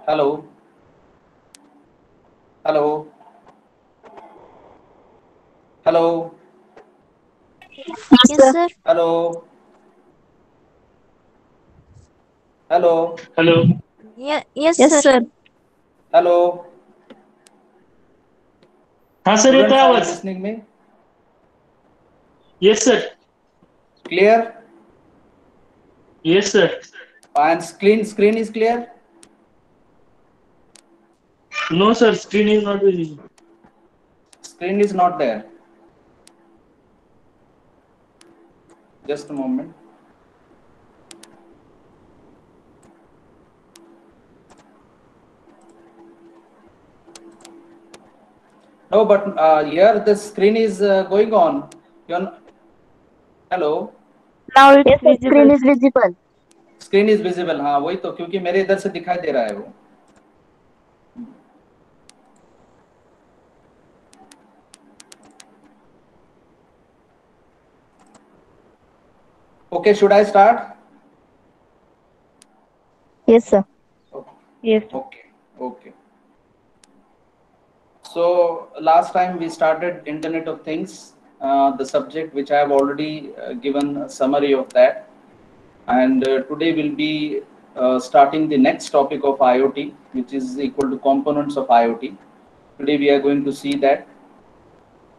Hello. Hello. Hello. Yes, Yes, sir. sir. Hello. Hello. Hello. Yeah, yes, Yes, sir. sir. Hello. हाँ sir येतोय Students, are you आवाज. listening me? Yes sir. Clear? Yes sir. And screen is clear? No sir, screen is not visible. Screen is not there. Just a moment. No, but here the screen is going on. You're Hello. Now it's Yes, sir. visible. Screen is visible. Screen is visible, हाँ वही तो, क्योंकि मेरे इधर से दिखाई दे रहा है वो. Okay, should I start? Yes, sir. Yes. Okay, okay. So last time we started Internet of Things, the subject which I have already given a summary of that, and today we'll be starting the next topic of IoT, which is equal to components of IoT. Today we are going to see that.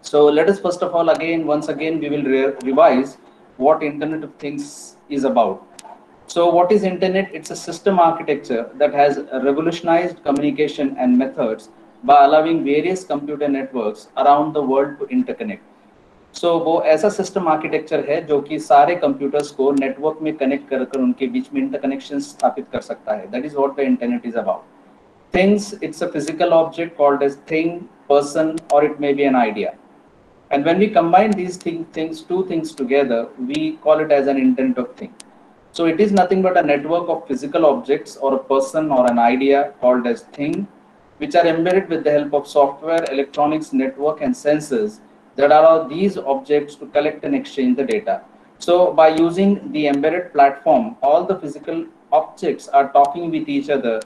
So let us first of all once again we will revise what Internet of Things is about. So what is Internet? It's a system architecture that has revolutionized communication and methods by allowing various computer networks around the world to interconnect. So वो ऐसा system architecture है जो कि सारे computers को network में connect कर कर उनके बीच में इंटरकनेक्शन स्थापित कर सकता है. That is what the internet is about. Things, it's a physical object called as thing, person, or it may be an idea. And when we combine these two things together, we call it as an Internet of Thing. So it is nothing but a network of physical objects or a person or an idea called as thing, which are embedded with the help of software, electronics, network, and sensors that allow these objects to collect and exchange the data. So by using the embedded platform, all the physical objects are talking with each other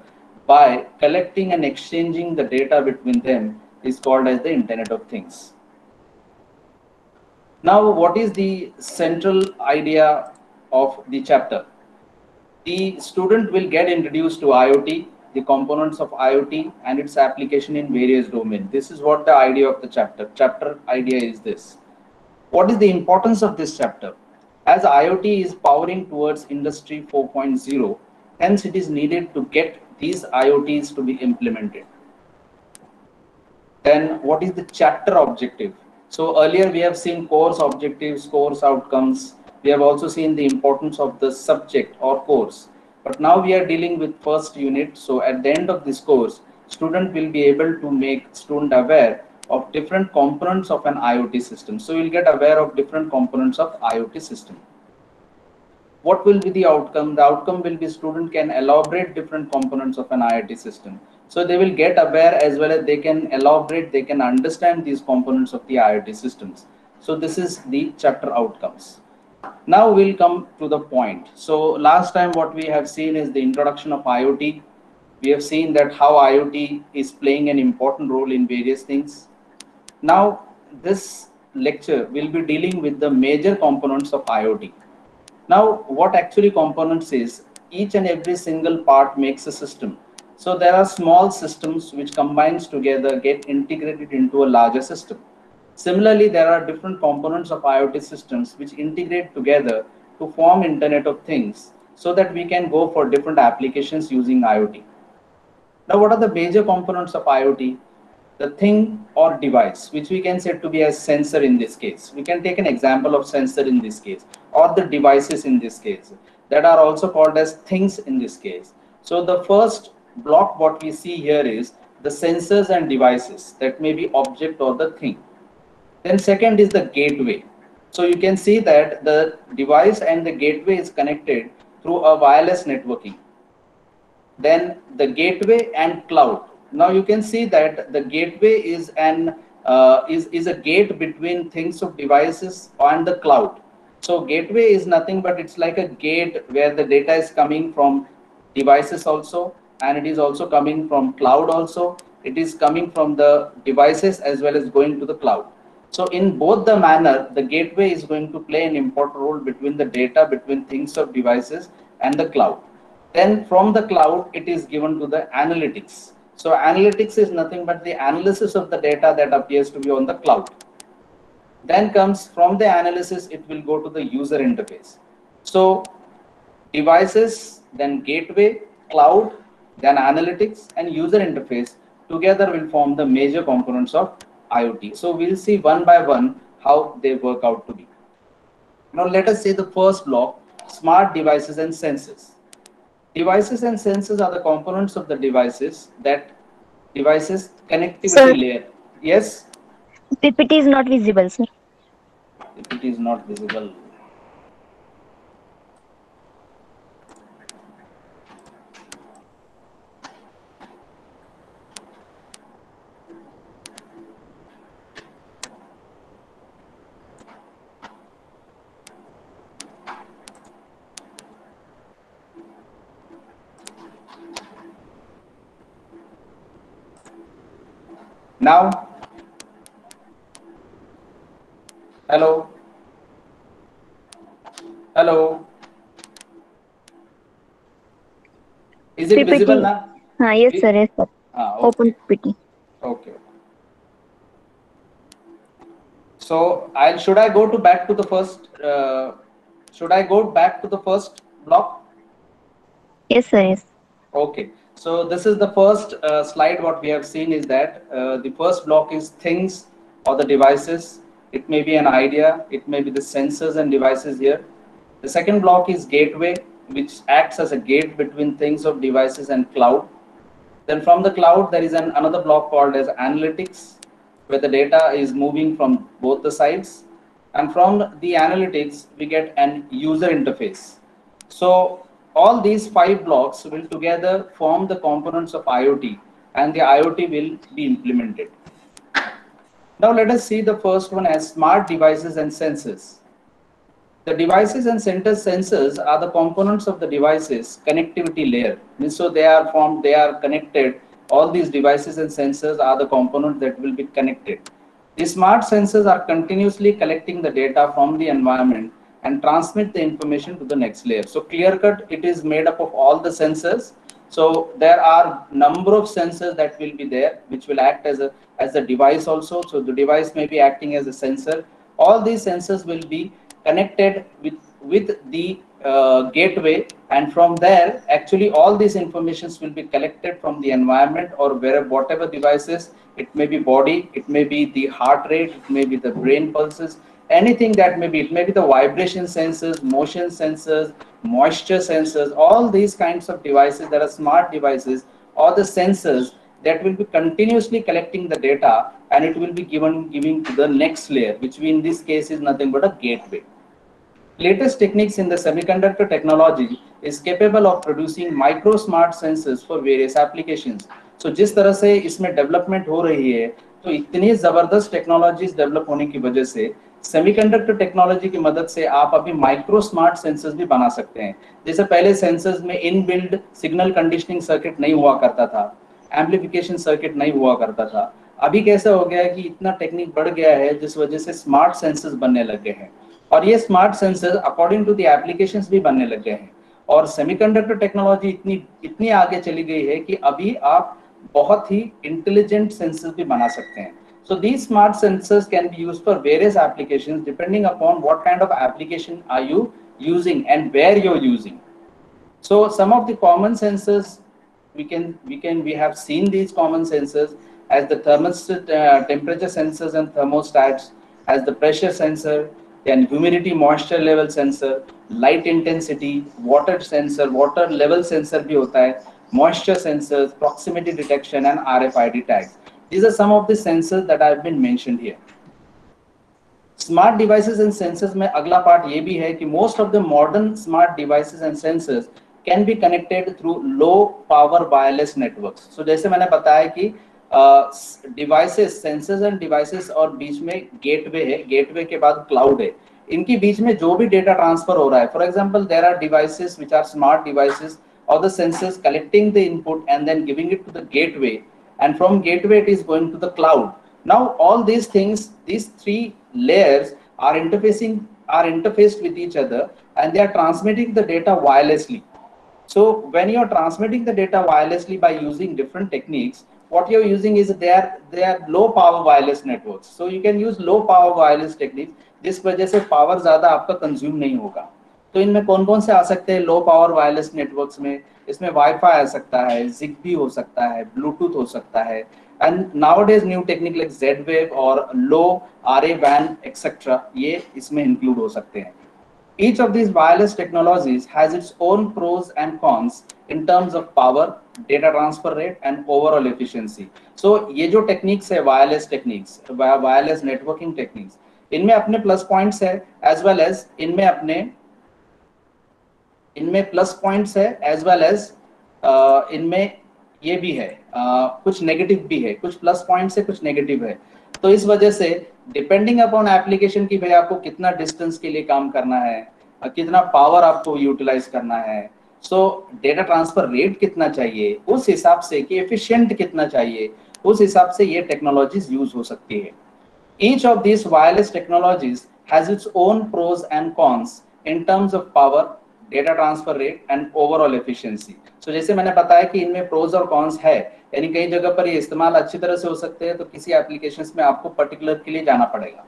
by collecting and exchanging the data between them is called as the Internet of Things. Now, what is the central idea of the chapter? The student will get introduced to IoT, the components of IoT, and its application in various domains. This is what the idea of the chapter. Chapter idea is this. What is the importance of this chapter? As IoT is powering towards Industry 4.0, hence it is needed to get these IoTs to be implemented. Then what is the chapter objective? So earlier we have seen course objectives, course outcomes. We have also seen the importance of the subject or course. But now we are dealing with first unit. So at the end of this course, student will be able to make student aware of different components of an IoT system. So you'll get aware of different components of IoT system. What will be the outcome? The outcome will be student can elaborate different components of an IoT system. So they will get aware as well as they can elaborate, they can understand these components of the IoT systems. So this is the chapter outcomes. Now we'll come to the point. So last time what we have seen is the introduction of IoT. We have seen that how IoT is playing an important role in various things. Now this lecture will be dealing with the major components of IoT. Now, what actually components is, each and every single part makes a system. So there are small systems which combines together get integrated into a larger system. Similarly, there are different components of IoT systems which integrate together to form Internet of Things so that we can go for different applications using IoT. Now, what are the major components of IoT? The thing or device, which we can say to be a sensor in this case. We can take an example of sensor in this case, or the devices in this case, that are also called as things in this case. So the first block what we see here is the sensors and devices, that may be object or the thing. Then second is the gateway. So you can see that the device and the gateway is connected through a wireless networking. Then the gateway and cloud. Now you can see that the gateway is an is a gate between things of devices and the cloud. So gateway is nothing but it's like a gate where the data is coming from devices also, and it is also coming from cloud also. It is coming from the devices as well as going to the cloud. So in both the manner, the gateway is going to play an important role between the data, between things of devices and the cloud. Then from the cloud, it is given to the analytics. So analytics is nothing but the analysis of the data that appears to be on the cloud. Then comes from the analysis, it will go to the user interface. So devices, then gateway, cloud, then analytics and user interface together will form the major components of IoT. So we'll see one by one how they work out to be. Now let us say the first block, smart devices and sensors. Devices and sensors are the components of the devices connectivity Sir. layer. Yes, PPT is not visible, sir. if it is not visible. Now, hello, hello. Is it PPT. visible now? Yes, sir. Yes, sir. Okay. Open PPT. Okay. So should I go back to the first? Should I go back to the first block? Yes, sir. Yes. Okay. So this is the first slide. What we have seen is that the first block is things or the devices. It may be an idea. It may be the sensors and devices here. The second block is gateway, which acts as a gate between things of devices and cloud. Then from the cloud, there is another block called as analytics, where the data is moving from both the sides. And from the analytics, we get an user interface. So all these 5 blocks will together form the components of IoT, and the IoT will be implemented. Now let us see the first one as smart devices and sensors. The devices and sensors are the components of the devices connectivity layer. So they are connected. All these devices and sensors are the components that will be connected. The smart sensors are continuously collecting the data from the environment and transmit the information to the next layer. So clear cut, it is made up of all the sensors. So there are number of sensors that will be there, which will act as a device also. So the device may be acting as a sensor. All these sensors will be connected with the gateway, and from there actually all these informations will be collected from the environment or whatever devices. It may be body, it may be the heart rate, it may be the brain pulses, anything that may be. It may be the vibration sensors, motion sensors, moisture sensors. All these kinds of devices that are smart devices or the sensors that will be continuously collecting the data, and it will be giving to the next layer, which in this case is nothing but a gateway. Latest techniques in the semiconductor technology is capable of producing micro smart sensors for various applications. So जिस तरह से इसमें development हो रही है, तो इतनी जबरदस्त टेक्नोलॉजीज डेवलप होने की वजह से सेमीकंडक्टर टेक्नोलॉजी की मदद से आप अभी माइक्रो स्मार्ट सेंसर्स भी बना सकते हैं. जैसे पहले सेंसर्स में इनबिल्ड सिग्नल कंडीशनिंग सर्किट नहीं हुआ करता था, एम्पलीफिकेशन सर्किट नहीं हुआ करता था. अभी कैसा हो गया है कि इतना टेक्निक बढ़ गया है जिस वजह से स्मार्ट सेंसर्स बनने लग गए हैं, और ये smart sensor according to the applications भी बनने लग गए हैं. और सेमीकंडक्टर टेक्नोलॉजी इतनी आगे चली गई है कि अभी आप बहुत ही इंटेलिजेंट सेंसर्स भी बना सकते हैं. So these smart sensors can be used for various applications depending upon what kind of application are you using and where you're using. So some of the common sensors we have seen these common sensors as the thermostat, temperature sensors and thermostats, as the pressure sensor, then humidity moisture level sensor, light intensity, water sensor, water level sensor भी होता है, moisture sensors, proximity detection and RFID tags. These are some of the sensors that have been mentioned here. Smart devices and sensors में अगला part ये भी है कि most of the modern smart devices and sensors can be connected through low power wireless networks. So जैसे मैंने बताया कि डिवाइसेस, सेंसर्स एंड डिवाइसेस और बीच में गेटवे है, गेटवे के बाद क्लाउड है. इनके बीच में जो भी डेटा ट्रांसफर हो रहा है, for example there are devices which are smart devices or the sensors collecting the input and then giving it to the gateway, and from gateway it is going to the cloud. Now all these things, these three layers are interfaced with each other, and they are transmitting the data wirelessly. So when you're transmitting the data wirelessly by using different techniques, what you're using is they are low power wireless networks. So you can use low power wireless techniques, जिस वजह से power ज्यादा आपका consume नहीं होगा. तो इनमें कौन कौन से आ सकते हैं लो पावर वायरलेस नेटवर्क्स में? इसमें वाईफाई आ सकता है, जिगबी हो सकता है, ब्लूटूथ हो सकता है, and nowadays new technique like Z wave और लो आरए वैन एक्सेट्रा, ये इसमें इंक्लूड हो सकते हैं. Each of these wireless technologies has its own pros and cons in terms of power, data transfer rate, and overall efficiency. So ये जो techniques है, wireless techniques, wireless networking techniques, इनमें अपने plus points है as well as इनमें plus points है as well as इनमें ये भी है, कुछ नेगेटिव भी है, कुछ प्लस पॉइंट्स है, कुछ नेगेटिव है. तो इस वजह से डिपेंडिंग अपॉन एप्लीकेशन की भाई आपको कितना डिस्टेंस के लिए काम करना है, कितना पावर आपको यूटिलाइज करना है, सो डेटा ट्रांसफर रेट कितना चाहिए, उस हिसाब से कि एफिशिएंट कितना चाहिए, उस हिसाब से ये टेक्नोलॉजीज यूज हो सकती है. Each of this wireless technologies has its own pros and cons in terms of power, data transfer rate and overall efficiency. So जैसे मैंने बताया कि इनमें प्रोज और कॉन्स है, यानी कई जगह पर ये इस्तेमाल अच्छी तरह से हो सकते हैं, तो किसी एप्लीकेशंस में आपको पर्टिकुलर के लिए जाना पड़ेगा.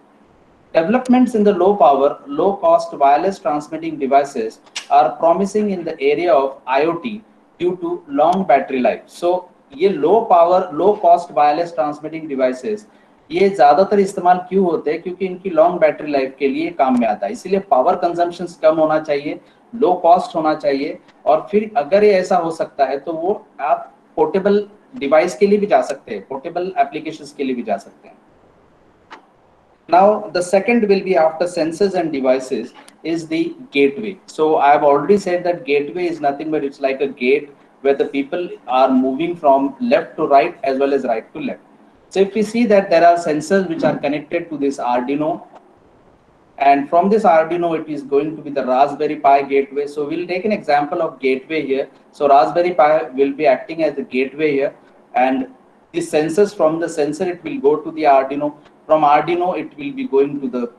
Developments in the low power, low cost wireless transmitting devices are promising in the area of IoT due to long battery life. So ये low power, low cost wireless transmitting devices ये ज्यादातर इस्तेमाल क्यों होते हैं? क्योंकि इनकी लॉन्ग बैटरी लाइफ के लिए काम में आता है. इसीलिए पावर कंजम्पशन कम होना चाहिए, लो कॉस्ट होना चाहिए, और फिर अगर ये ऐसा हो सकता है तो वो आप पोर्टेबल डिवाइस के लिए भी जा सकते हैं, पोर्टेबल एप्लीकेशंस के लिए भी जा सकते हैं. Now the second will be after sensors and devices is the gateway. So I have already said that gateway is nothing but it's like a gate where the people are moving from left to right as well as right to left. So if we see that there are sensors which are connected to this Arduino, and from this Arduino it is going to be the Raspberry Pi gateway. So we'll take an example of gateway here. So Raspberry Pi will be acting as the gateway here, and the sensors, from the sensor it will go to the Arduino. From Arduino it will be going to the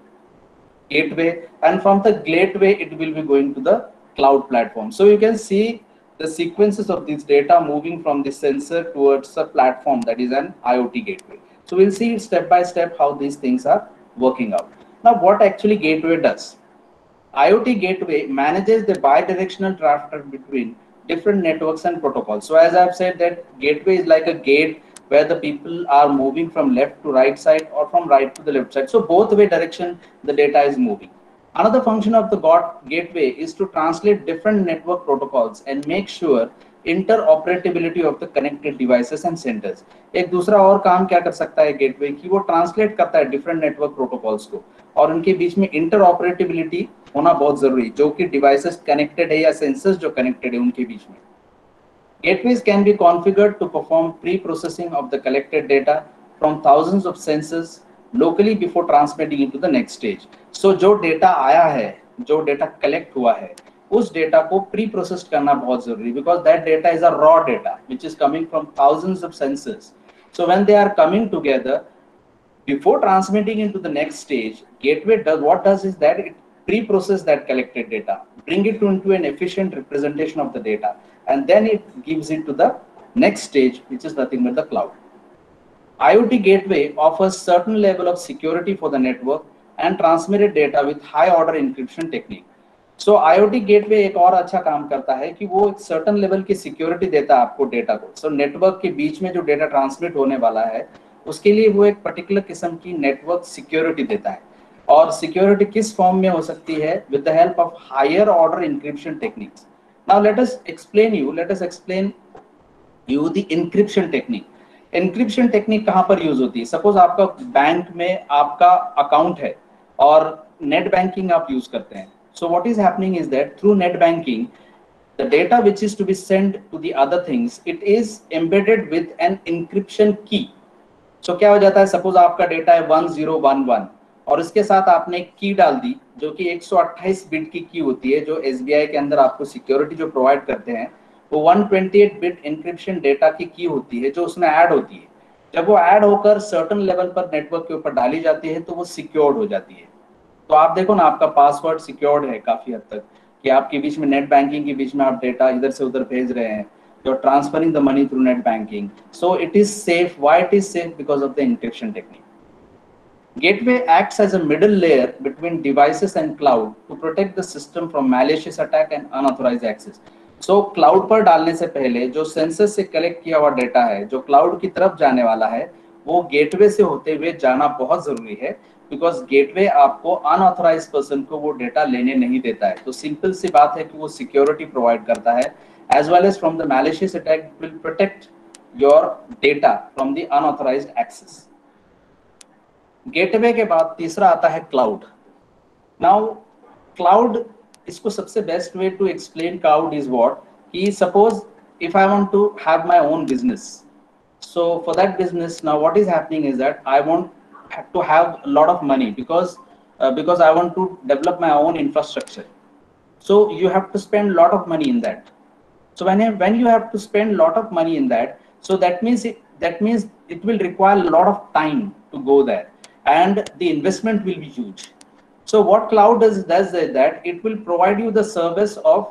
gateway, and from the gateway it will be going to the cloud platform. So you can see the sequences of this data moving from the sensor towards a platform that is an IoT gateway. So we'll see step by step how these things are working out. Now what actually gateway does? IoT gateway manages the bidirectional traffic between different networks and protocols. So as I've said that gateway is like a gate where the people are moving from left to right side or from right to the left side. So both way direction the data is moving. Another function of the gateway is to translate different network protocols and make sure interoperability of the connected devices and centers. एक दूसरा और काम क्या कर सकता है gateway कि वो ट्रांसलेट करता है डिफरेंट नेटवर्क प्रोटोकॉल्स को, और उनके बीच में इंटरऑपरेटिबिलिटी होना बहुत जरूरी, जो कि डिवाइसेस कनेक्टेड है या सेंसर्स जो कनेक्टेड है उनके बीच में. Gateways can be configured to perform pre-processing of the collected data from thousands of sensors locally before transmitting it to the next stage. So जो data आया है, जो data collect हुआ है, उस data को pre-processed करना बहुत जरूरी, because that data is a raw data which is coming from thousands of sensors. So when they are coming together, before transmitting into the next stage, gateway does is that it pre-process that collected data, bring it into an efficient representation of the data, and then it gives it to the next stage, which is nothing but the cloud. IoT gateway offers certain level of security for the network and transmitted data with high order encryption technique. So IoT gateway एक और अच्छा काम करता है कि वो एक certain level की security देता है आपको डेटा को. So network के बीच में जो डेटा ट्रांसमिट होने वाला है उसके लिए वो एक पर्टिकुलर किस्म की नेटवर्क सिक्योरिटी देता है, और सिक्योरिटी किस फॉर्म में हो सकती है? With the help of higher order encryption techniques. Now let us explain you the encryption technique. Encryption technique कहां पर यूज होती है? सपोज आपका बैंक में आपका अकाउंट है और नेट बैंकिंग आप यूज करते हैं. So what is happening is that through net banking the data which is to be send to the other things, it is embedded with an encryption key. So क्या हो जाता है? Suppose आपका data है 1011 और इसके साथ आपने एक की डाल दी जो कि 128 बिट की होती है, जो एसबीआई के अंदर आपको सिक्योरिटी जो प्रोवाइड करते हैं वो 128 बिट इंक्रिप्शन डेटा की होती है जो उसमें ऐड होती है। जब वो ऐड होकर सर्टेन लेवल पर नेटवर्क के ऊपर डाली जाती है तो वो सिक्योर्ड हो जाती है। तो आप देखो ना, आपका पासवर्ड सिक्योर्ड है काफी हद तक, कि आपके बीच में नेट बैंकिंग के बीच में आप डेटा इधर से उधर भेज रहे हैं, you are transferring the money through net banking, so it is safe. Why it is safe? Because of the encryption technique. Gateway acts as a middle layer between devices and cloud to protect the system from malicious attack and unauthorized access. So cloud पर डालने से पहले जो sensor से collect किया हुआ data है, जो क्लाउड की तरफ जाने वाला है, वो गेटवे से होते हुए जाना बहुत जरूरी है, बिकॉज गेटवे आपको अनऑथराइज पर्सन को वो डेटा लेने नहीं देता है। तो सिंपल सी बात है कि वो सिक्योरिटी प्रोवाइड करता है, as well as from the malicious attack will protect your data from the unauthorised access. Gateway के बाद तीसरा आता है क्लाउड। नाउ क्लाउड, इसको सबसे best way to explain cloud is what, कि suppose if I want to have my own business, so for that business now what is happening is that I want to have a lot of money because I want to develop my own infrastructure, so you have to spend a lot of money in that. So when you have to spend a lot of money in that, so that means it will require a lot of time to go there, and the investment will be huge. So what cloud does is that it will provide you the service of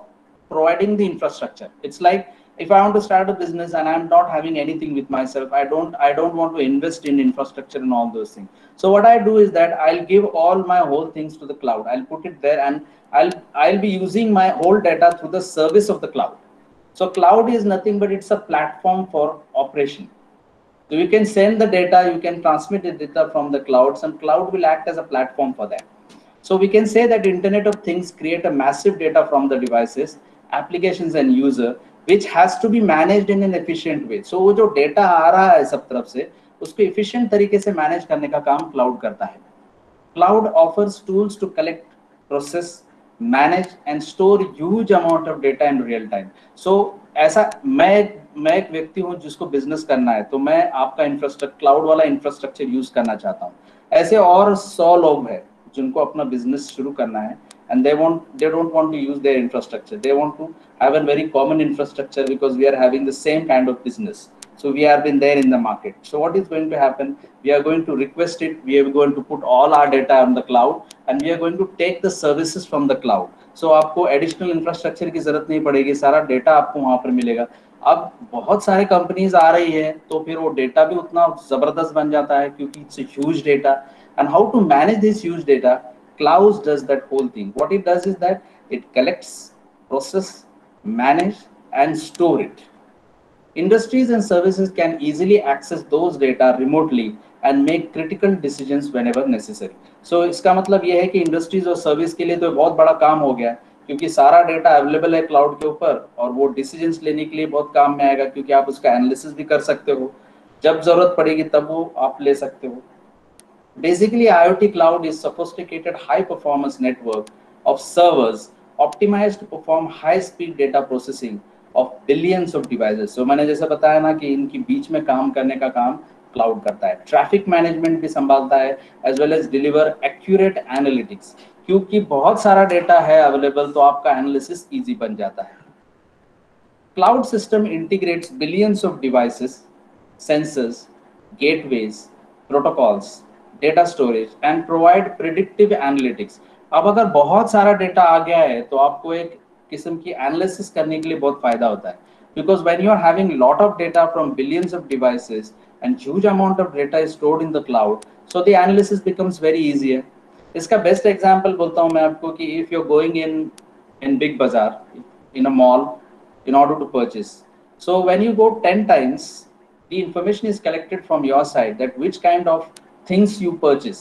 providing the infrastructure. It's like if I want to start a business and I'm not having anything with myself, I don't want to invest in infrastructure and all those things. So what I do is that I'll give all my whole things to the cloud. I'll put it there, and I'll be using my whole data through the service of the cloud. So cloud is nothing but it's a platform for operation. So you can send the data, you can transmit the data from the clouds, and cloud will act as a platform for that. So we can say that Internet of Things create a massive data from the devices, applications and user, which has to be managed in an efficient way. So वो जो data आ रहा है सब तरफ से, उसको efficient तरीके से manage करने का काम cloud करता है। Cloud offers tools to collect, process, manage and store huge amount of data in real time. So ऐसा मैं एक व्यक्ति हूँ जिसको बिजनेस करना है, तो मैं आपका इंफ्रास्ट्रक्चर, क्लाउड वाला इंफ्रास्ट्रक्चर यूज करना चाहता हूँ। ऐसे और 100 लोग हैं जिनको अपना बिजनेस शुरू करना है, and they don't want to use their infrastructure. They want to have a very common infrastructure because we are having the same kind of business. So we have been there in the market. So what is going to happen? We are going to request it. We are going to put all our data on the cloud, and we are going to take the services from the cloud. So आपको additional infrastructure की जरूरत नहीं पड़ेगी, सारा data आपको वहां पर मिलेगा। अब बहुत सारे कंपनीज आ रही है, तो फिर वो डेटा भी उतना जबरदस्त बन जाता है क्योंकि it's huge data. And how to manage this huge data? Cloud does that whole thing. What it does is that it collects, process, manage and store it. Industries and services can easily access those data remotely and make critical decisions whenever necessary. So इसका मतलब ये है कि industries और service के लिए तो बहुत बड़ा काम हो गया, क्योंकि सारा डेटा अवेलेबल है क्लाउड के ऊपर, और वो डिसीजंस लेने के लिए बहुत काम में आएगा, क्योंकि आप उसका एनालिसिस भी कर सकते हो, जब जरूरत पड़ेगी तब वो आप ले सकते हो। Basically, IoT cloud is sophisticated high-performance network of servers optimized to perform high-speed data processing of billions of devices. So मैंने जैसे बताया ना कि इनकी बीच में काम करने का काम क्लाउड करता है, ट्रैफिक मैनेजमेंट भी संभालता है, as well as deliver accurate analytics, क्योंकि बहुत सारा डेटा है अवेलेबल, तो आपका एनालिसिस इजी बन जाता है। Cloud system integrates billions of devices, sensors, gateways, protocols, data storage and provide predictive analytics. अब अगर बहुत सारा डेटा आ गया है तो आपको एक किस्म की एनालिसिस करने के लिए बहुत फायदा होता है, because when you are having lot of data from billions of devices and huge amount of data is stored in the cloud, so the analysis becomes very easier. इसका बेस्ट एग्जांपल बोलता हूँ मैं आपको कि if you're going in big bazaar, in a mall, in order to purchase, so when you go 10 times, the information is collected from your side that which kind of things you purchase.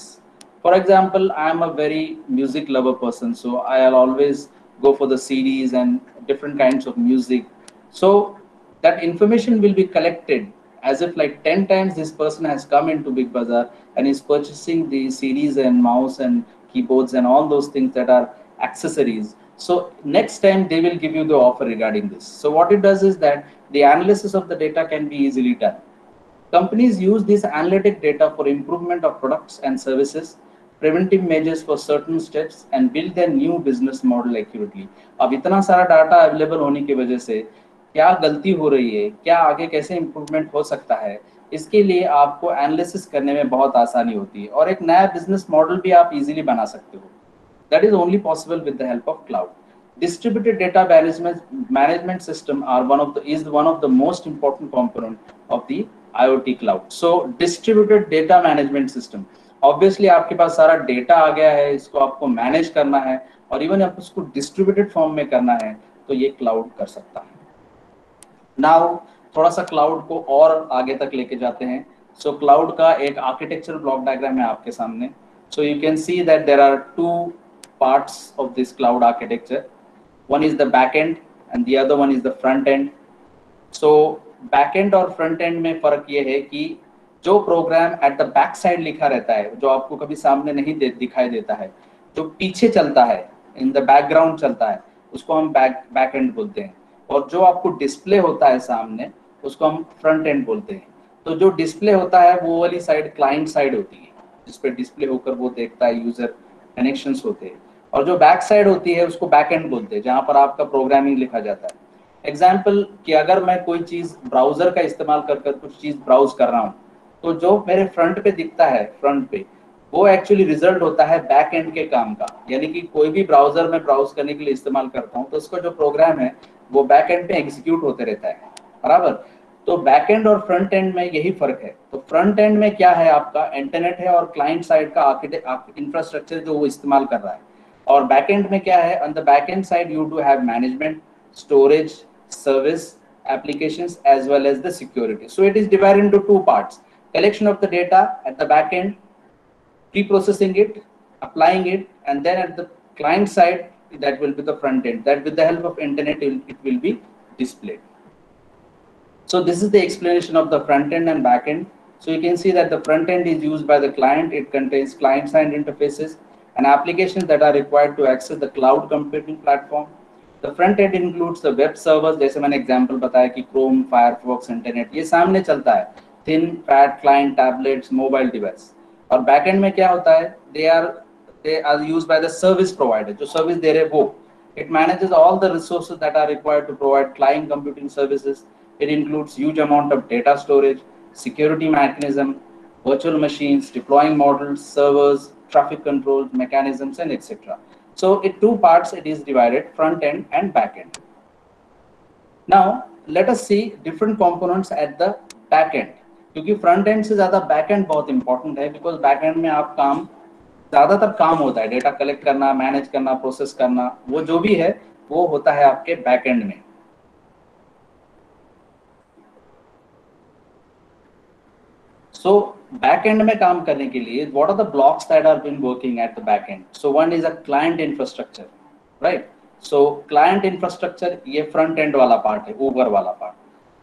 For example, I am a very music lover person, so I'll always go for the CDs and different kinds of music. So that information will be collected as if like 10 times this person has come into Big Bazaar and is purchasing the CDs and mouse and keyboards and all those things that are accessories. So next time they will give you the offer regarding this. So what it does is that the analysis of the data can be easily done. Companies use this analytic data for improvement of products and services, preventive measures for certain steps, and build their new business model accurately. अब इतना सारा data available होने की वजह से क्या गलती हो रही है, क्या आगे कैसे इम्प्रूवमेंट हो सकता है, इसके लिए आपको एनालिसिस करने में बहुत आसानी होती है और एक नया बिजनेस मॉडल भी आप इजीली बना सकते हो. That is only possible with the help of cloud. Distributed data management system are one of the most important component of the IoT cloud. So distributed data management system, obviously आपके पास सारा data आ गया है, इसको आपको manage करना है और even आप उसको डिस्ट्रीब्यूटेड फॉर्म में करना है तो ये क्लाउड कर सकता है. नाउ थोड़ा सा क्लाउड को और आगे तक लेके जाते हैं. सो क्लाउड का एक आर्किटेक्चर ब्लॉक डायग्राम है आपके सामने. So you can see that there are two parts of this cloud architecture. One is the back end and the other one is the front end. So back end और front end में फर्क ये है कि जो programme at the back side लिखा रहता है, जो आपको कभी सामने नहीं दिखाई देता है, जो पीछे चलता है, in the background चलता है, उसको हम back end बोलते हैं. और जो आपको डिस्प्ले होता है सामने, उसको हम फ्रंट एंड बोलते हैं. तो जो डिस्प्ले होता है वो वाली साइड क्लाइंट साइड होती है, जिस पे डिस्प्ले होकर वो देखता है, यूजर कनेक्शंस होते हैं. और जो बैक साइड होती है उसको बैक एंड बोलते हैं, जहां पर आपका प्रोग्रामिंग लिखा जाता है. एग्जाम्पल कि अगर मैं कोई चीज ब्राउजर का इस्तेमाल कर कुछ चीज ब्राउज कर रहा हूँ, तो जो मेरे फ्रंट पे दिखता है, फ्रंट पे, वो एक्चुअली रिजल्ट होता है बैक एंड के काम का. यानी कि कोई भी ब्राउजर में ब्राउज करने के लिए इस्तेमाल करता हूँ तो उसका जो प्रोग्राम है वो बैक एंड पे एग्जीक्यूट होते रहता है, बराबर. तो बैक एंड और फ्रंट एंड में यही फर्क है. तो फ्रंट एंड में क्या है, आपका इंटरनेट है और क्लाइंट साइड का इंफ्रास्ट्रक्चर जो वो इस्तेमाल कर रहा है. और बैक एंड में क्या है, on the back and side you do have management, storage, service, applications as well as the security. So it is divided into two parts: collection of the data at the back end, pre-processing it, applying it, and then at the client side, that will be the front end, that with the help of internet it will be displayed. So this is the explanation of the front end and back end. So you can see that the front end is used by the client. It contains client side interfaces and applications that are required to access the cloud computing platform. The front end includes the web servers, जैसे मैंने example बताया कि Chrome, Firefox, Internet, ये सामने चलता है, thin, fat client, tablets, mobile device. और back end में क्या होता है, they are used by the service provider, जो service दे रहे वो. It manages all the resources that are required to provide client computing services. It includes huge amount of data storage, security mechanism, virtual machines, deploying models, servers, traffic control mechanisms, and etc. So in two parts it is divided, front end and back end. Now let us see different components at the back end. क्योंकि front end से ज़्यादा back end बहुत important है, because back end में आप ज़्यादातर काम होता है, डेटा कलेक्ट करना, मैनेज करना, प्रोसेस करना, वो जो भी है वो होता है आपके बैक एंड में. So back end में काम करने के लिए what are the blocks that are been working at the back end? So one is a client infrastructure, right? So client infrastructure ये front end वाला part है, ऊपर वाला part.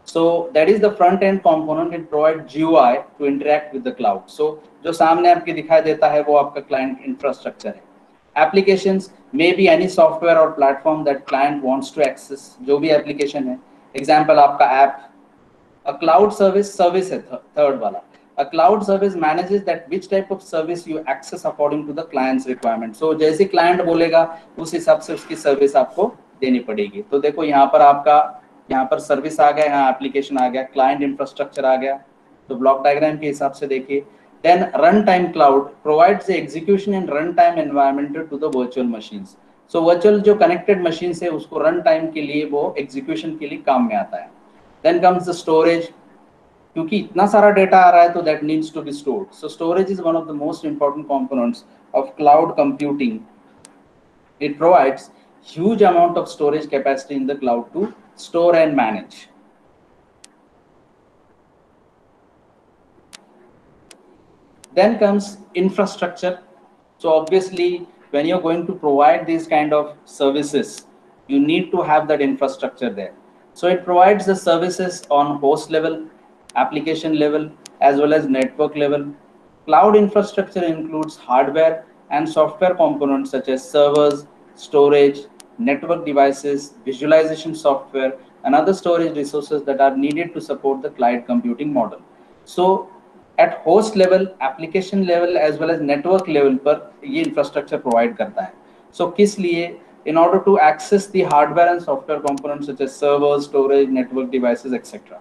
So that is the front end component. It provides GUI to interact with the cloud. So जो सामने आपके दिखाई देता है वो आपका client infrastructure है. Applications may be any software or platform that client wants to access. जो भी application है, example आपका app. A cloud service है third वाला. A cloud service manages that which type of service you access according to the client's requirement. So जैसे client बोलेगा उस हिसाब से उसकी सर्विस आपको देनी पड़ेगी. तो देखो यहाँ पर आपका सर्विस आ गया, यहाँ एप्लीकेशन आ गया, क्लाइंट इंफ्रास्ट्रक्चर आ गया. तो ब्लॉक डायग्राम के हिसाब से देखिए. Then runtime cloud provides the execution and runtime environment to the virtual machines. So virtual जो connected machines है उसको runtime के लिए वो execution के लिए काम में आता है. Then comes the storage. क्योंकि इतना सारा डेटा आ रहा है तो that needs to be stored. So storage is one of the most important components of cloud computing. It provides huge amount of storage capacity in the cloud to store and manage. Then comes infrastructure. So obviously when you're going to provide these kind of services, you need to have that infrastructure there. So it provides the services on host level, application level, as well as network level. Cloud infrastructure includes hardware and software components such as servers, storage, network devices, visualization software, and other storage resources that are needed to support the cloud computing model. So at host level, application level, as well as network level पर ये infrastructure provide करता है. So किस लिए? in order to access the hardware and software components such as servers, storage, network devices, etc.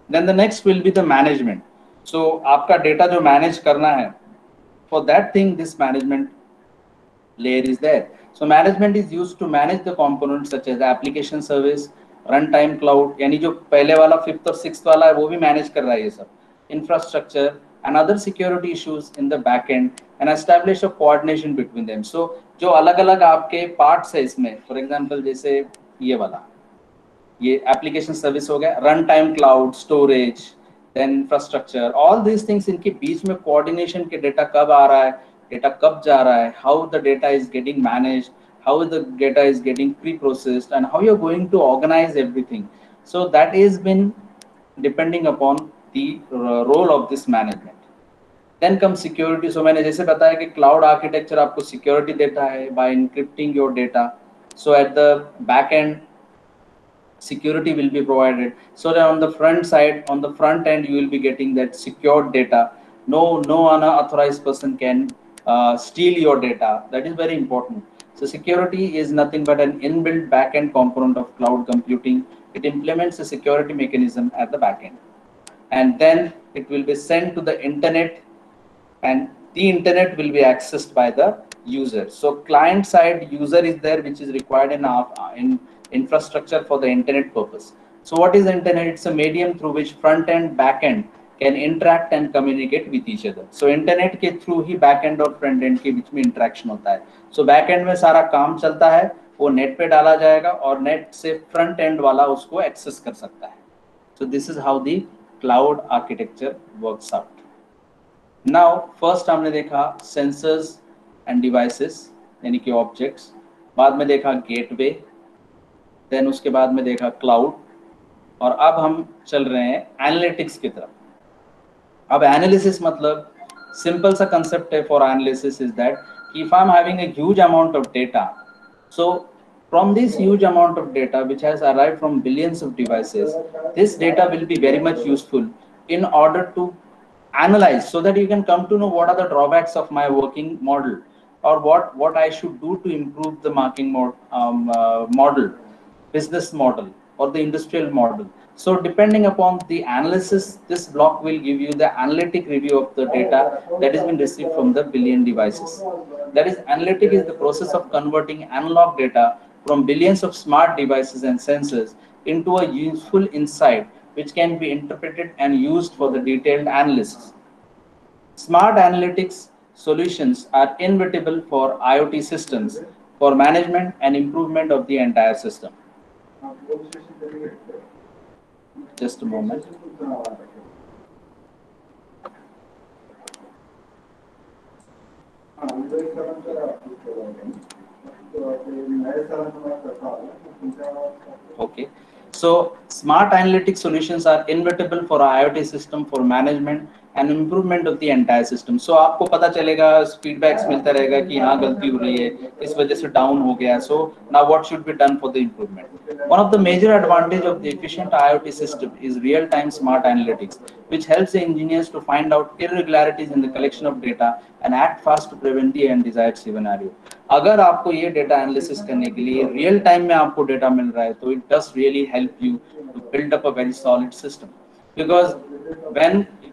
Then the next will be the management. So आपका data जो manage करना है, for that thing this management layer is there. So management is used to manage the components such as application service, runtime cloud, यानी जो पहले वाला fifth और sixth वाला है वो भी manage कर रहा है ये सब, infrastructure and other security issues in the back end and establish a coordination between them. So जो अलग अलग आपके parts है इसमें, for example जैसे ये वाला, ये application service हो गया, runtime cloud, storage, then infrastructure, all these things इनके बीच में coordination के data कब आ रहा है, data कब जा रहा है, how the data is getting managed, how the data is getting pre-processed, and how you're going to organize everything. So that is been depending upon the role of this management. Then comes security. So मैंने जैसे बताया कि cloud architecture आपको security देता है by encrypting your data. So at the back end, security will be provided, so that on the front side, on the front end, you will be getting that secured data. No unauthorized person can steal your data. That is very important. So security is nothing but an inbuilt backend component of cloud computing. It implements a security mechanism at the backend, and then it will be sent to the internet, and the internet will be accessed by the user. So client side user is there, which is required in infrastructure for the internet purpose. So what is internet? It's a medium through which front end, back end can interact and communicate with each other. So internet के through ही back end और front end के बीच में interaction होता है. So back end में सारा काम चलता है, वो net पे डाला जाएगा और net से front end वाला उसको access कर सकता है. So this is how the cloud architecture works out. Now first हमने देखा sensors and devices यानी कि objects, बाद में देखा gateway, then उसके बाद में देखा cloud, और अब हम चल रहे हैं analytics की तरफ. अब analysis मतलब simple सा concept है for analysis is that if I'm having a huge amount of data, so from this huge amount of data which has arrived from billions of devices, this data will be very much useful in order to analyze, so that you can come to know what are the drawbacks of my working model, or what I should do to improve the model, business model, or the industrial model. So depending upon the analysis, this block will give you the analytic review of the data that has been received from the billion devices. That is, analytic is the process of converting analog data from billions of smart devices and sensors into a useful insight which can be interpreted and used for the detailed analysis. Smart analytics solutions are inevitable for IoT systems for management and improvement of the entire system. Just a moment. Okay. So smart analytic solutions are inevitable for IoT system for management and improvement of the entire system. So आपको पता चलेगा, feedbacks मिलता रहेगा कि हाँ गलती हो रही है, इस वजह से down हो गया. So now what should be done for the improvement? One of the major advantage of the efficient IoT system is real-time smart analytics, which helps the engineers to find out irregularities in the collection of data and act fast to prevent the undesired scenario. अगर आपको ये data analysis करने के लिए real time में आपको data मिल रहा है, तो it does really help you to build up a very solid system, because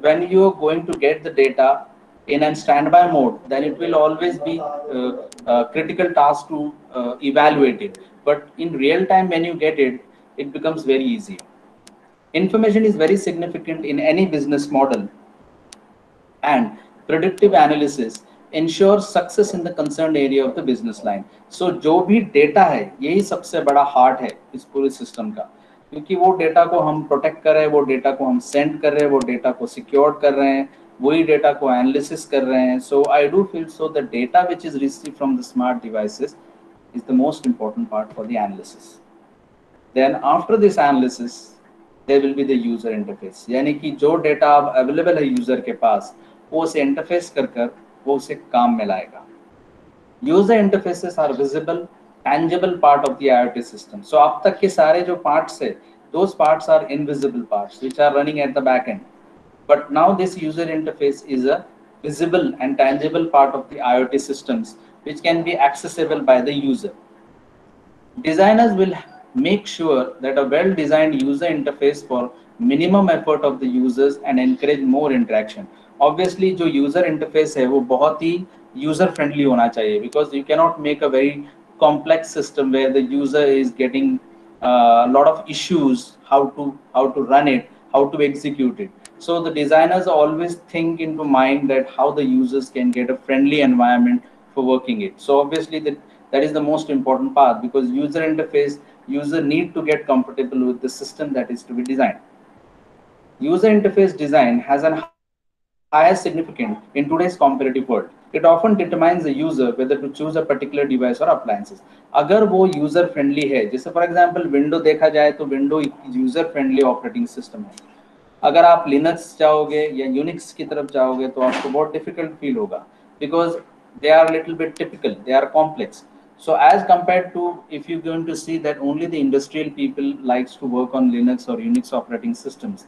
when you are going to get the data in a standby mode, then it will always be a critical task to evaluate it. But in real time, when you get it, it becomes very easy. Information is very significant in any business model, and predictive analysis ensures success in the concerned area of the business line. So जो भी data है, यही सबसे बड़ा heart है इस पूरे system का, क्योंकि वो डेटा को हम प्रोटेक्ट कर रहे हैं, वो डेटा को हम सेंड कर रहे हैं, वो डेटा को सिक्योर कर रहे हैं, वही डेटा को एनालिसिस कर रहे हैं. So I do feel so the data which is received from the smart devices is the most important part for the analysis. Then after this analysis there will be the user interface, यानी कि जो data अब available है user के पास, वो उसे interface कर वो उसे काम में लाएगा. User interfaces are visible tangible part of the IoT system. So अब तक के सारे जो parts है, those parts are invisible parts which are running at the back end. But now this user interface is a visible and tangible part of the IoT systems which can be accessible by the user. Designers will make sure that a well-designed user interface for minimum effort of the users and encourage more interaction. Obviously, जो user interface है वो बहुत ही user friendly होना चाहिए, because you cannot make a very complex system where the user is getting a lot of issues how to run it, how to execute it. So the designers always think into mind that how the users can get a friendly environment for working it. So obviously that is the most important part, because user interface, user need to get comfortable with the system that is to be designed. User interface design has an higher significance in today's competitive world. It often determines the user whether to choose a particular device or appliances. अगर वो user friendly है, जैसे for example window देखा जाए तो window user friendly operating system है. अगर आप लिनक्स जाओगे या यूनिक्स की तरफ जाओगे तो आपको बहुत डिफिकल्ट फील होगा, because they are a little bit typical, they are complex. So as compared to, if you're going to see that only the industrial people likes to work on Linux or Unix operating systems,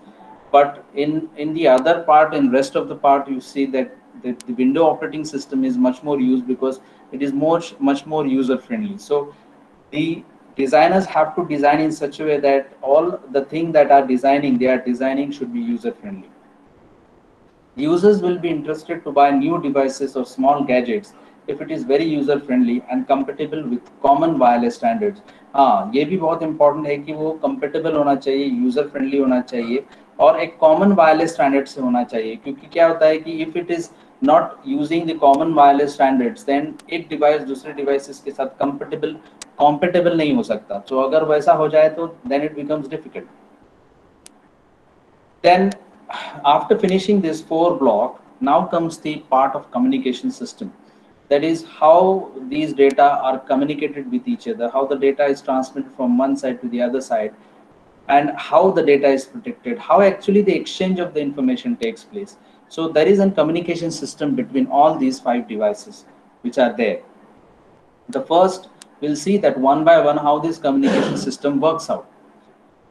but in the other part, in rest of the part, you see that the window operating system is much more used because it is much more user friendly. So the designers have to design in such a way that all the things that they are designing should be user friendly. Users will be interested to buy new devices or small gadgets if it is very user friendly and compatible with common wireless standards. हाँ, ये भी बहुत important है कि वो compatible होना चाहिए, user friendly होना चाहिए और एक common wireless standard से होना चाहिए, क्योंकि क्या होता है कि if it is not using the common wireless standards, then एक device दूसरे devices के साथ compatible नहीं हो सकता. So अगर वैसा हो जाए तो then it becomes difficult. Then after finishing this 4 block, now comes the part of communication system. That is how these data are communicated with each other, how the data is transmitted from one side to the other side, and how the data is protected, how actually the exchange of the information takes place. So there is a communication system between all these 5 devices which are there. The first, we'll see that one by one how this communication system works out.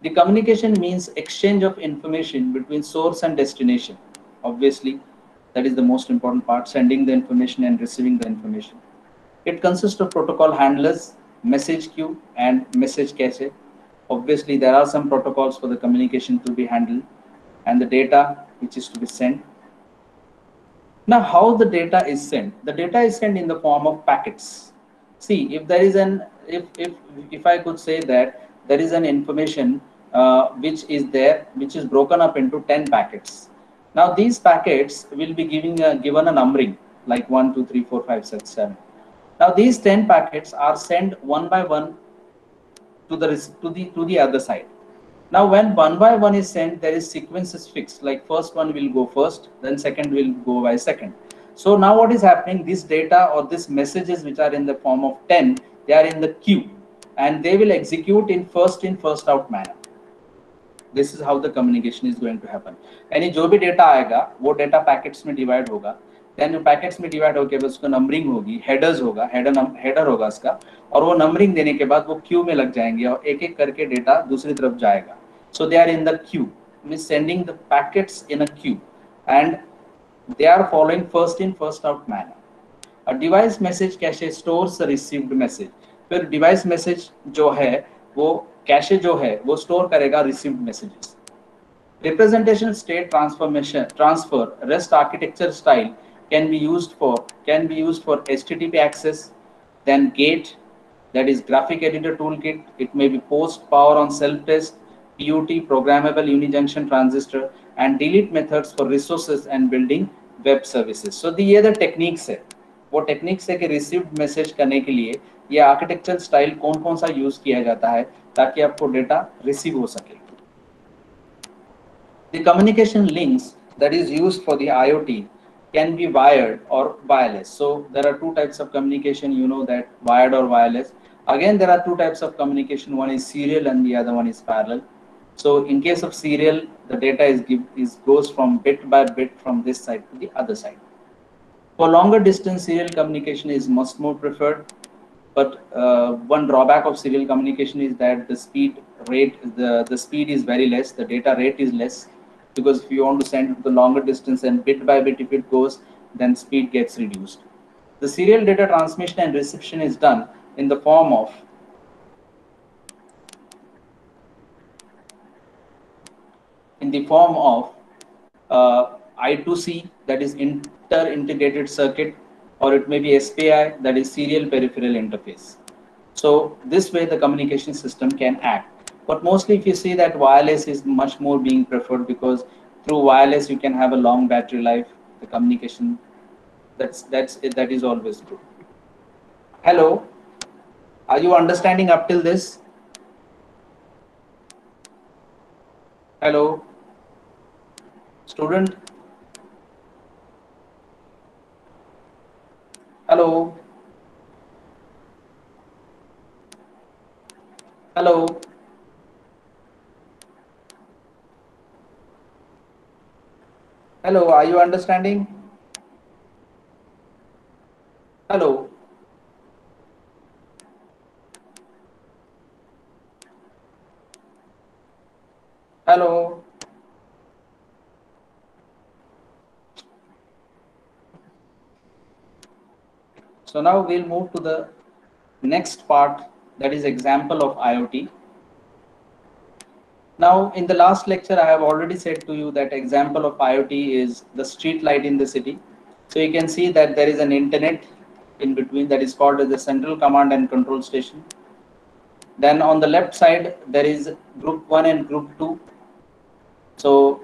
The communication means exchange of information between source and destination. Obviously, that is the most important part, sending the information and receiving the information. It consists of protocol handlers, message queue, and message cache. Obviously, there are some protocols for the communication to be handled and the data which is to be sent. Now, how the data is sent? The data is sent in the form of packets. See, if there is if I could say that there is an information which is broken up into 10 packets. Now these packets will be given a numbering like 1, 2, 3, 4, 5, 6, 7. Now these 10 packets are sent one by one to the other side. Now when one by one is sent, there is sequences fixed, like first one will go first, then second will go by second. So now what is happening, this data or these messages which are in the form of 10, they are in the queue and they will execute in first out manner. This is how the communication is going to happen. यानी जो भी data आएगा वो data packets में divide होगा, then packets में divide होके बस उसको numbering होगी, headers होगा, header होगा उसका, और वो numbering देने के बाद वो queue में लग जाएंगे और एक एक करके data दूसरी तरफ जाएगा. So they are in the queue, means sending the packets in a queue and they are following first in first out manner. A device message cache stores the received message. फिर device message जो है वो cache जो है वो store करेगा received messages. Representation state transfer REST architecture style can be used for HTTP access, then GATE, that is graphic editor toolkit. It may be post, power on self-test, PUT, programmable unijunction transistor, and delete methods for resources and building web services. So ये the techniques है, वो techniques है कि received message करने के लिए ये architecture style कौन सा use किया जाता है ताकि आपको data receive हो सके. The communication links that is used for the IoT can be wired or wireless. So there are 2 types of communication, you know that, wired or wireless. Again, there are 2 types of communication, one is serial and the other one is parallel. So in case of serial, the data goes from bit by bit from this side to the other side. For longer distance, serial communication is much more preferred. But one drawback of serial communication is that the speed is very less, the data rate is less, because if you want to send the longer distance and bit by bit if it goes, then speed gets reduced. The serial data transmission and reception is done in the form of in the form of I2C, that is inter-integrated circuit, or it may be SPI, that is serial peripheral interface. So this way the communication system can act. But mostly if you see that wireless is much more being preferred, because through wireless you can have a long battery life, the communication, that is always good. Hello, are you understanding up till this? Hello, student. Hello. Hello. Hello, are you understanding? Hello. Hello. So now we'll move to the next part, that is example of IoT. Now in the last lecture I have already said to you that example of IoT is the street light in the city. So you can see that there is an internet in between, that is called as the central command and control station. Then on the left side there is group 1 and group 2. So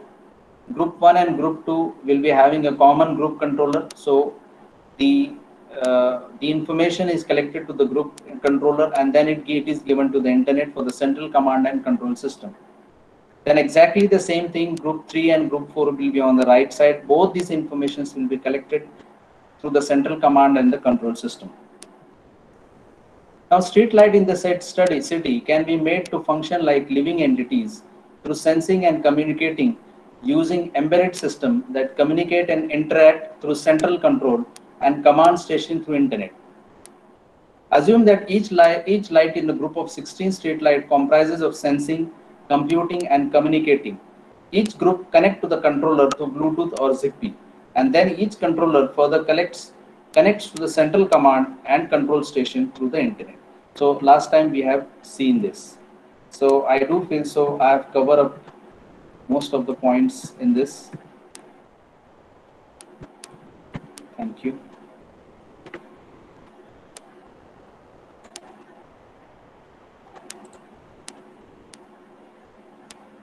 group 1 and group 2 will be having a common group controller. So the information is collected to the group controller, and then it is given to the internet for the central command and control system. Then exactly the same thing, group 3 and group 4 will be on the right side. Both these informations will be collected through the central command and the control system. Now street light in the said city can be made to function like living entities through sensing and communicating using embedded system that communicate and interact through central control and command station through internet. Assume that each light in the group of 16 street light comprises of sensing, computing and communicating. Each group connect to the controller through Bluetooth or Zigbee, and then each controller further connects to the central command and control station through the internet. So last time we have seen this. So I do feel so I have covered up most of the points in this. Thank you.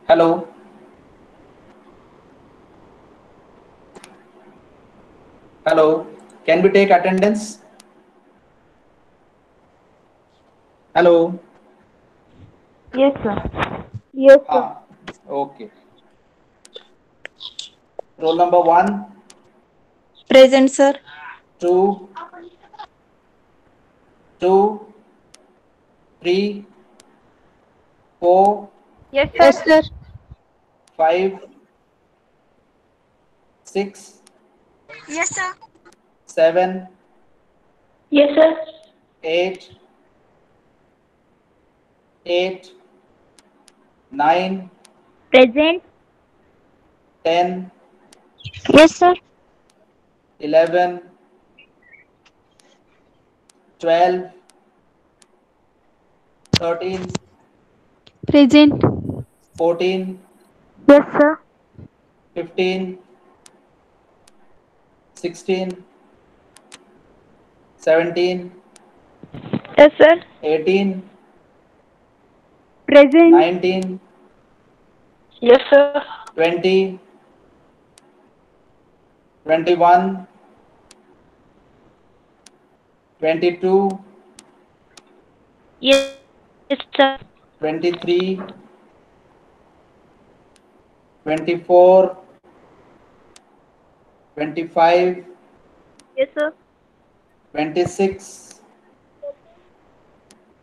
Hello. Hello. Can we take attendance? Hello. Yes, sir. Yes, sir. Okay. Roll number 1, Present, sir. 2, 2, 3, 4, Yes, sir. Yes, sir. 5, 6, Yes, sir. 7, Yes, sir. 8, 8, 9, Present. 10, Yes, sir. 11, 12, 13, Present. 14, Yes, sir. 15, 16, 17, Yes, sir. 18, Present. 19, Yes, sir. 20, 21, 22, Yes, sir. 23, 24, 25, Yes, sir. 26,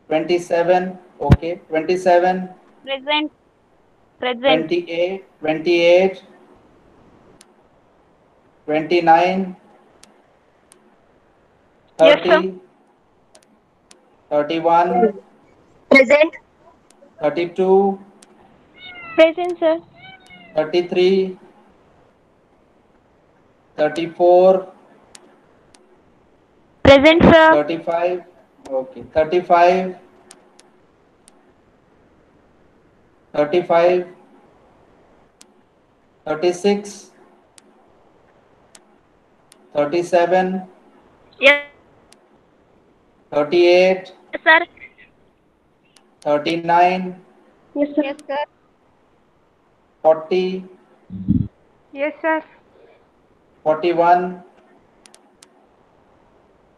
27, okay, 27, Present. Present. 28, 28, 29, Yes, sir. 30, 31, Present. 32, Present, sir. 33, 34, Present, sir. 35, okay, 35, 35, 36, 37, Yes, 38, sir. 39, Yes, sir. Yes, sir. 40, Yes, sir. 41,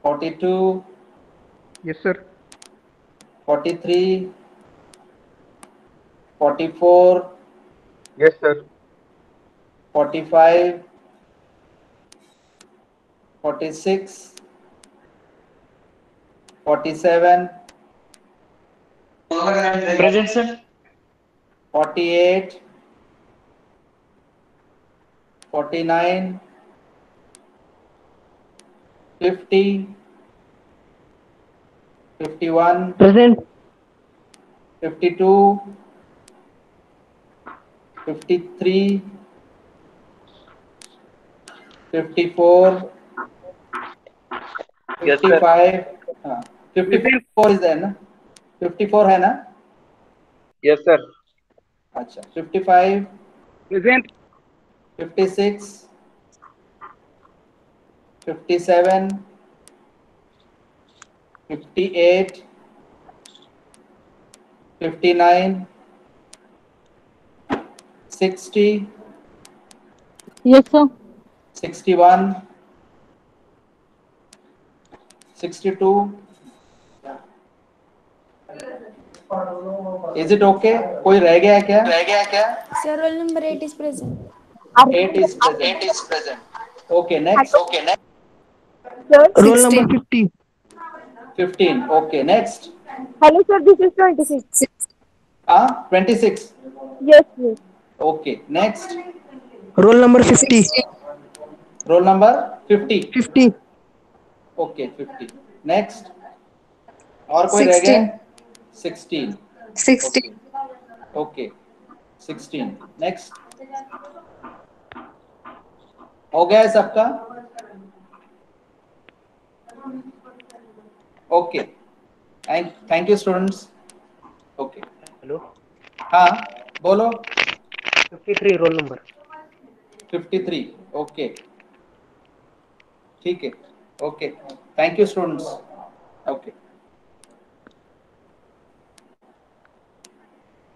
42, Yes, sir. 43, 44, Yes, sir. 45, 46, 47, Present, sir. 48, 49, 50, 51, Present. 52, 53, 54, Yes, sir. 55, हाँ, 54 is there ना? 54 है ना? Yes, sir. अच्छा, 55, Present. 56, 57, 58, 59, 60, Yes, sir. 61, 62. Is it okay? कोई रह गया है क्या? Sir, roll number 8 is present. 8 is present. Okay, next. Sir. Roll number 50. 15. Okay, next. Hello, sir. This is 26. 26. Yes, sir. Okay, next. Roll number 50. Roll number 50. 50. Okay, 50. Next. और कोई रह गया? 16. 60. Okay. 16. Next. हो गया है सबका? Okay. Thank you, students. Okay. Hello. हाँ, बोलो. 53 roll number. 53. Okay. ठीक है. Okay. Thank you, students. Okay.